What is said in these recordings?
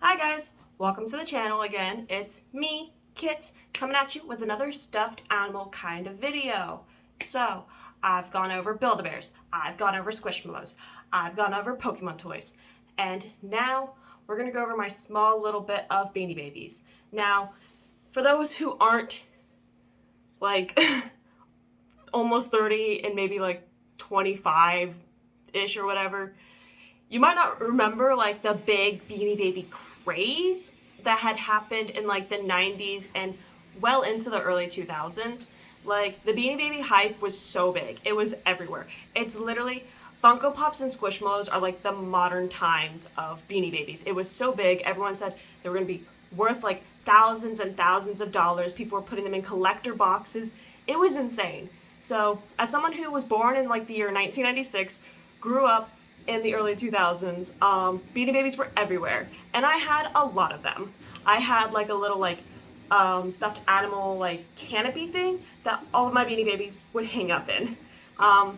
Hi guys, welcome to the channel again. It's me, Kit, coming at you with another stuffed animal kind of video. So, I've gone over Build-A-Bears, I've gone over Squishmallows, I've gone over Pokemon toys, and now we're going to go over my small little bit of Beanie Babies. Now, for those who aren't like almost 30 and maybe like 25-ish or whatever, you might not remember like the big Beanie Baby craze that had happened in like the 90s and well into the early 2000s. Like the Beanie Baby hype was so big. It was everywhere. It's literally Funko Pops and Squishmallows are like the modern times of Beanie Babies. It was so big. Everyone said they were going to be worth like thousands and thousands of dollars. People were putting them in collector boxes. It was insane. So, as someone who was born in like the year 1996, grew up in the early 2000s, Beanie Babies were everywhere, and I had a lot of them. I had like a little like stuffed animal like canopy thing that all of my Beanie Babies would hang up in. I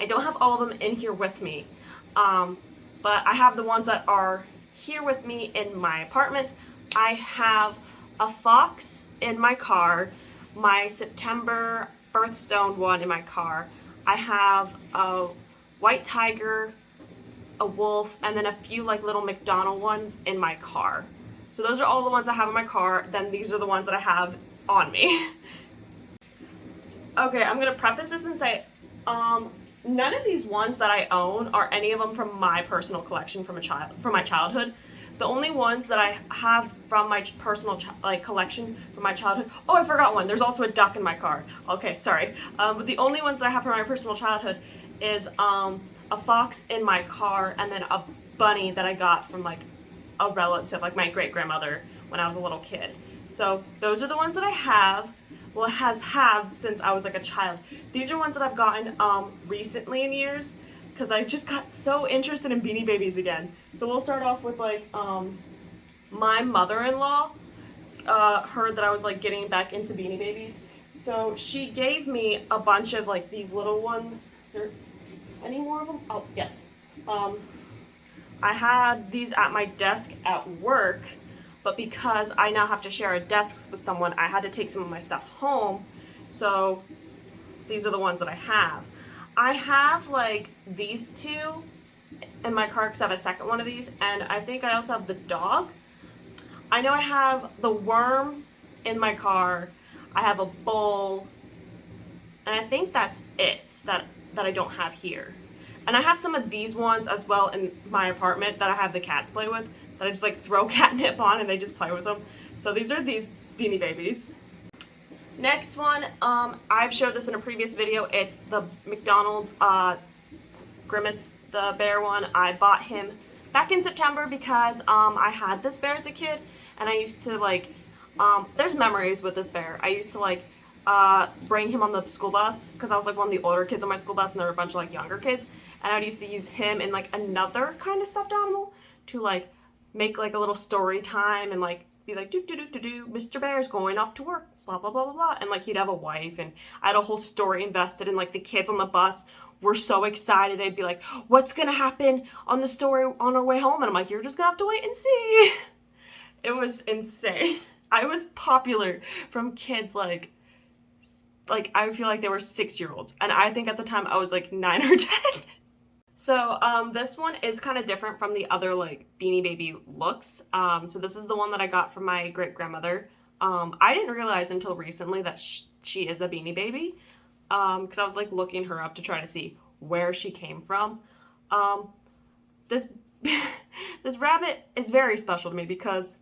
don't have all of them in here with me, but I have the ones that are here with me in my apartment. I have a fox in my car, my September birthstone one in my car. I have a white tiger, a wolf, and then a few like little McDonald ones in my car. So those are all the ones I have in my car. Then these are the ones that I have on me. Okay, I'm gonna preface this and say, none of these ones that I own are any of them from my personal collection from my childhood. The only ones that I have from my personal collection from my childhood. Oh, I forgot one. There's also a duck in my car. Okay, sorry. But the only ones that I have from my personal childhood is a fox in my car, and then a bunny that I got from like a relative, like my great grandmother when I was a little kid. So those are the ones that I have. Well, it has had since I was like a child. These are ones that I've gotten recently in years because I just got so interested in Beanie Babies again. So we'll start off with like my mother-in-law heard that I was like getting back into Beanie Babies, so she gave me a bunch of like these little ones. Is there any more of them? Oh, yes. I had these at my desk at work, but because I now have to share a desk with someone, I had to take some of my stuff home. So these are the ones that I have. I have like these two in my car because I have a second one of these, and I think I also have the dog. I know I have the worm in my car. I have a bull, and I think that's it that I don't have here. And I have some of these ones as well in my apartment that I have the cats play with, that I just like throw catnip on and they just play with them. So these are these Beanie Babies. Next one, I've showed this in a previous video. It's the McDonald's Grimace the bear one. I bought him back in September because I had this bear as a kid, and I used to like, there's memories with this bear. I used to like bring him on the school bus because I was like one of the older kids on my school bus, and there were a bunch of like younger kids, and I used to use him in like another kind of stuffed animal to like make like a little story time and like be like do do do do do, Mr. Bear's going off to work, blah blah blah blah blah, and like he'd have a wife, and I had a whole story invested, and like the kids on the bus were so excited. They'd be like, what's gonna happen on the story on our way home? And I'm like, you're just gonna have to wait and see. It was insane. I was popular from kids like I feel like they were 6-year-olds, and I think at the time I was like 9 or 10. So this one is kind of different from the other like Beanie Baby looks. So this is the one that I got from my great grandmother. I didn't realize until recently that she is a Beanie Baby, because I was like looking her up to try to see where she came from. This this rabbit is very special to me because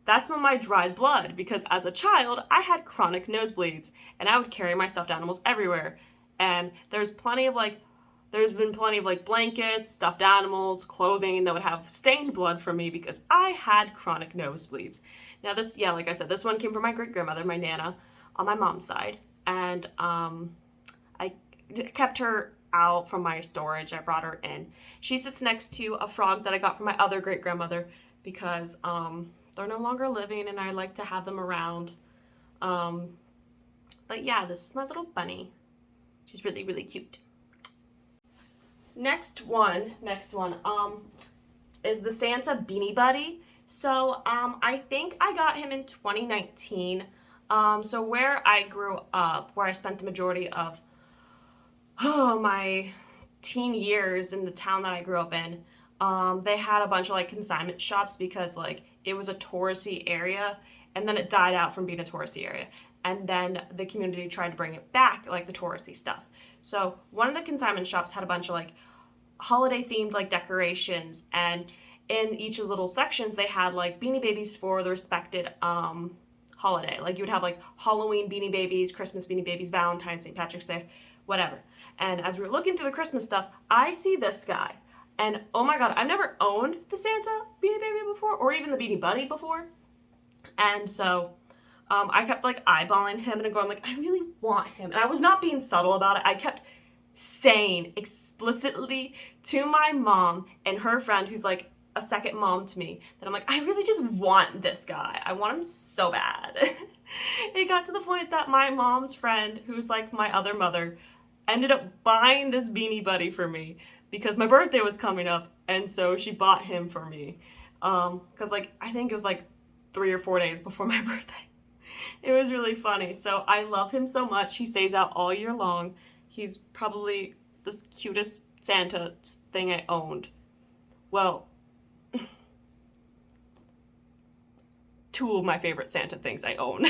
that's when my dried blood, because as a child I had chronic nosebleeds and I would carry my stuffed animals everywhere, and there's been plenty of like blankets, stuffed animals, clothing that would have stained blood from me because I had chronic nosebleeds. Now this, yeah, like I said, this one came from my great grandmother, my Nana, on my mom's side, and I kept her out from my storage. I brought her in. She sits next to a frog that I got from my other great grandmother because they're no longer living and I like to have them around. But yeah, this is my little bunny. She's really, really cute. Next one, is the Santa Beanie Buddy. So I think I got him in 2019. So where I grew up, where I spent the majority of my teen years in the town that I grew up in, they had a bunch of like consignment shops because like it was a touristy area, and then it died out from being a touristy area. And then the community tried to bring it back, like the touristy stuff. So one of the consignment shops had a bunch of like holiday themed like decorations, and in each of the little sections they had like beanie babies for the respected holiday. Like you would have like Halloween beanie babies, Christmas beanie babies, Valentine's, St. Patrick's Day, whatever. And as we were looking through the Christmas stuff, I see this guy, and oh my god, I've never owned the Santa beanie baby before, or even the Beanie Buddy before. And so I kept like eyeballing him and going like, I really want him. And I was not being subtle about it. I kept saying explicitly to my mom and her friend, who's like a second mom to me, that I'm like, I really just want this guy. I want him so bad. It got to the point that my mom's friend, who's like my other mother, ended up buying this Beanie Buddy for me because my birthday was coming up, and so she bought him for me. Because like I think it was like 3 or 4 days before my birthday. It was really funny. So I love him so much. He stays out all year long. He's probably the cutest Santa thing I owned. Well, 2 of my favorite Santa things I own.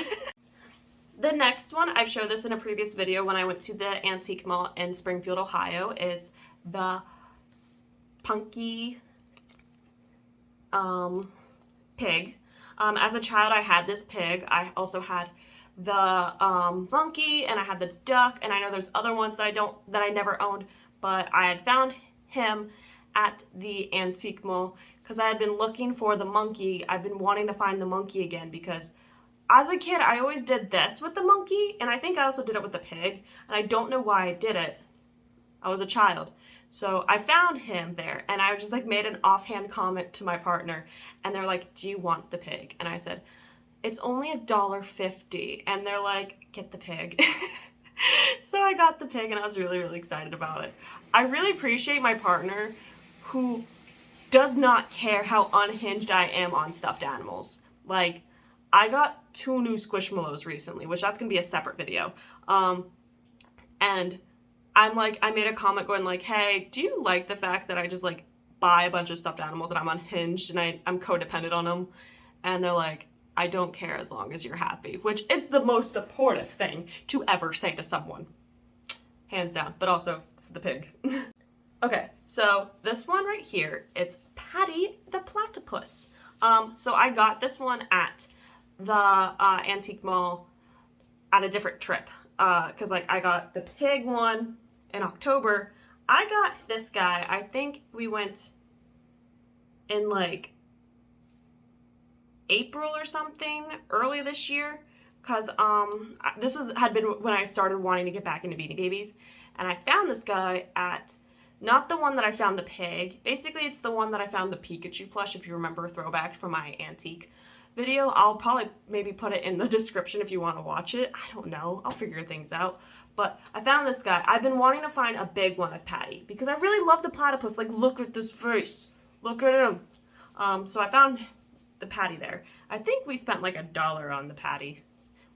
The next one, I've showed this in a previous video when I went to the Antique Mall in Springfield, Ohio, is the Punky pig. As a child, I had this pig. I also had the monkey, and I had the duck, and I know there's other ones that I never owned, but I had found him at the Antique Mall because I had been looking for the monkey. I've been wanting to find the monkey again because as a kid, I always did this with the monkey, and I think I also did it with the pig, and I don't know why I did it. I was a child. So I found him there, and I just like made an offhand comment to my partner, and they're like, do you want the pig? And I said, it's only $1.50. And they're like, get the pig. So I got the pig, and I was really, really excited about it. I really appreciate my partner who does not care how unhinged I am on stuffed animals. Like, I got 2 new Squishmallows recently, which that's gonna be a separate video. And I'm like, I made a comment going like, hey, do you like the fact that I just like buy a bunch of stuffed animals and I'm unhinged and I'm codependent on them? And they're like, I don't care as long as you're happy, which is the most supportive thing to ever say to someone. Hands down, but also it's the pig. Okay, so this one right here, it's Patty the platypus. So I got this one at the Antique Mall at a different trip. Because like I got the pig one in October. I got this guy, I think we went in like April or something, early this year, because had been when I started wanting to get back into Beanie Babies, and I found this guy at, not the one that I found the pig, basically it's the one that I found the Pikachu plush, if you remember, a throwback from my antique video. I'll probably maybe put it in the description if you want to watch it. I don't know, I'll figure things out. But I found this guy. I've been wanting to find a big one of Patty because I really love the platypus. Like, look at this face, look at him. So I found the Patty there. I think we spent like $1 on the Patty,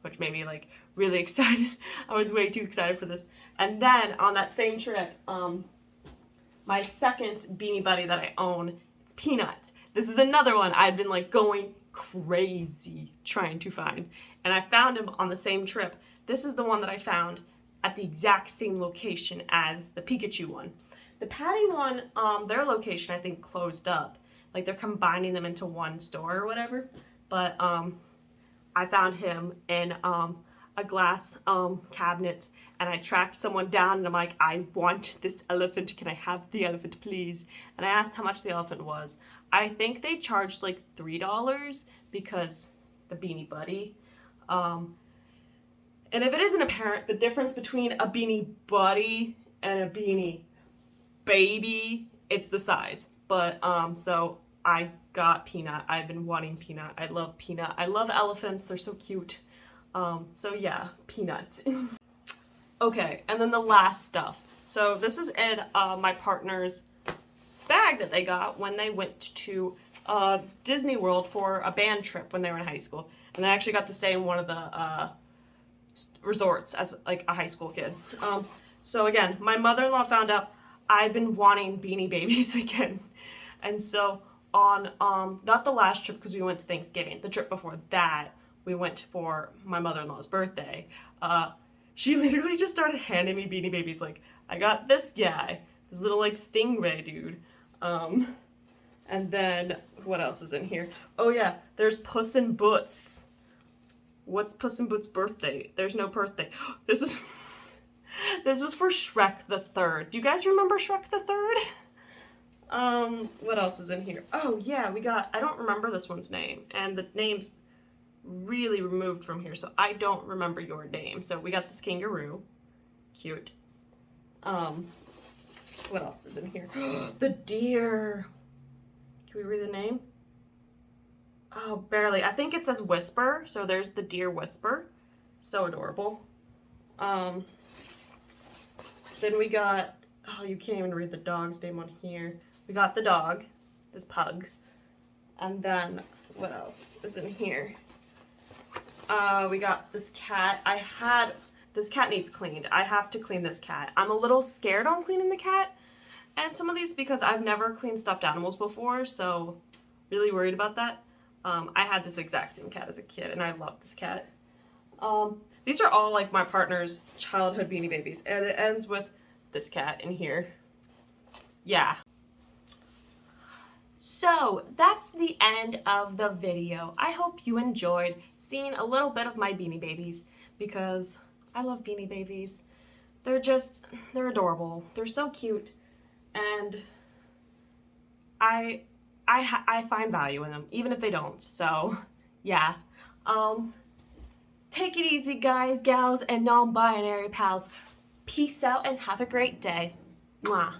which made me like really excited. I was way too excited for this. And then on that same trip, my second Beanie Buddy that I own, it's Peanut. This is another one I'd been like going crazy trying to find, and I found him on the same trip. This is the one that I found at the exact same location as the Pikachu one. The Patty one, their location I think closed up, like they're combining them into one store or whatever, but I found him in a glass cabinet, and I tracked someone down, and I'm like, I want this elephant, can I have the elephant please? And I asked how much the elephant was. I think they charged like $3 because the Beanie Buddy. And if it isn't apparent, the difference between a Beanie Buddy and a Beanie Baby, it's the size. But so I got Peanut. I've been wanting Peanut. I love Peanut. I love elephants, they're so cute. So yeah, Peanut. Okay, and then the last stuff. So this is in my partner's bag that they got when they went to Disney World for a band trip when they were in high school, and I actually got to stay in one of the resorts as like a high school kid. So again, my mother-in-law found out I'd been wanting Beanie Babies again, and so on not the last trip because we went to Thanksgiving, the trip before that we went for my mother-in-law's birthday. She literally just started handing me Beanie Babies, like, I got this guy, this little like stingray dude. And then what else is in here? Oh yeah, there's Puss in Boots. What's Puss in Boots' birthday? There's no birthday. This was for Shrek the Third. Do you guys remember Shrek the Third? What else is in here? Oh yeah, we got, I don't remember this one's name, and the name's really removed from here, so I don't remember your name. So we got this kangaroo. Cute. What else is in here? The deer. Can we read the name? Oh, barely. I think it says Whisper, so there's the deer Whisper. So adorable. Then we got, oh, you can't even read the dog's name on here. We got the dog, this pug. And then, what else is in here? We got this cat. This cat needs cleaned. I have to clean this cat. I'm a little scared on cleaning the cat. And some of these because I've never cleaned stuffed animals before, so really worried about that. I had this exact same cat as a kid, and I love this cat. These are all like my partner's childhood Beanie Babies, and it ends with this cat in here. Yeah. So that's the end of the video. I hope you enjoyed seeing a little bit of my Beanie Babies because I love Beanie Babies. They're adorable. They're so cute, and I find value in them, even if they don't. So yeah. Take it easy, guys, gals, and non-binary pals. Peace out and have a great day. Mwah.